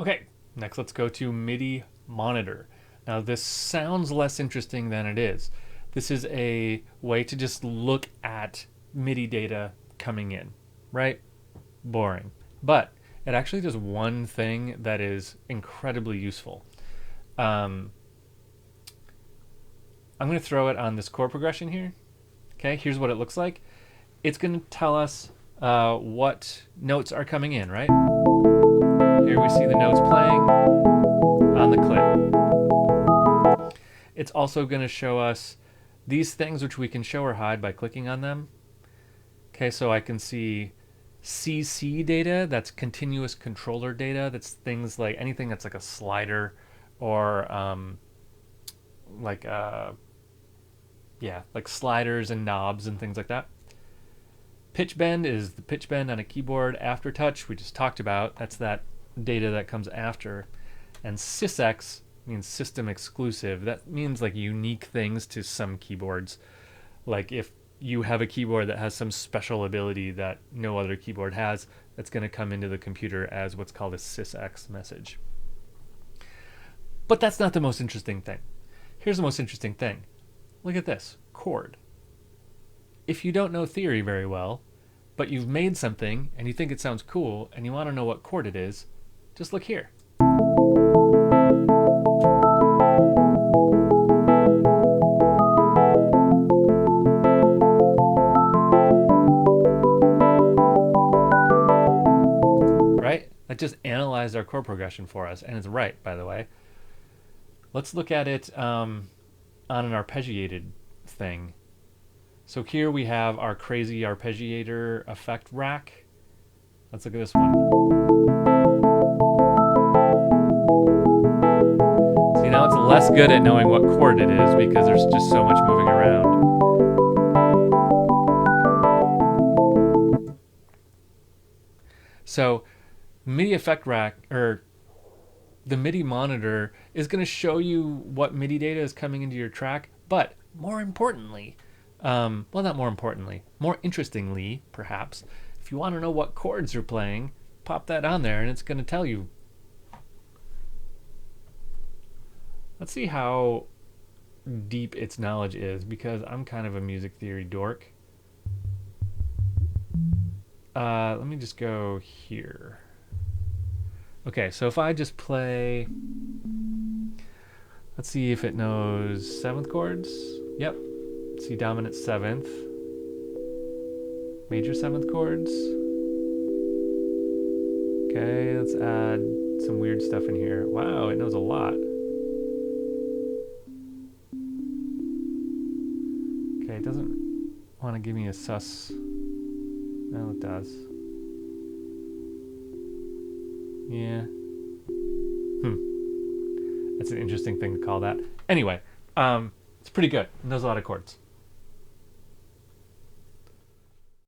Okay, next let's go to MIDI monitor. Now this sounds less interesting than it is. This is a way to just look at MIDI data coming in, right? Boring. But it actually does one thing that is incredibly useful. I'm going to throw it on this chord progression here. Okay, here's what it looks like. It's going to tell us what notes are coming in, right? Here we see the notes playing on the clip. It's also going to show us these things which we can show or hide by clicking on them. Okay, so I can see CC data, that's continuous controller data. That's things like anything that's like a slider or like sliders and knobs and things like that. Pitch bend is the pitch bend on a keyboard. Aftertouch we just talked about. That's that data that comes after. And sysx means system exclusive. That means like unique things to some keyboards. Like if you have a keyboard that has some special ability that no other keyboard has, that's going to come into the computer as what's called a sysx message. But that's not the most interesting thing. Here's the most interesting thing. Look at this, chord. If you don't know theory very well, but you've made something and you think it sounds cool and you want to know what chord it is, just look here. Right? That just analyzed our chord progression for us, and it's right, by the way. Let's look at it on an arpeggiated thing. So here we have our crazy arpeggiator effect rack. Let's look at this one. See, now it's less good at knowing what chord it is because there's just so much moving around. So MIDI effect rack, or the MIDI monitor, is going to show you what MIDI data is coming into your track, but more importantly, well, not more importantly, more interestingly, perhaps, if you want to know what chords you're playing, pop that on there and it's going to tell you. Let's see how deep its knowledge is, because I'm kind of a music theory dork. Let me just go here. Okay, so if I just play, let's see if it knows 7th chords. Yep. C dominant 7th, major 7th chords. Okay, let's add some weird stuff in here. Wow, it knows a lot. Okay, it doesn't want to give me a sus. No, it does. Yeah. That's an interesting thing to call that. Anyway, it's pretty good. It knows a lot of chords.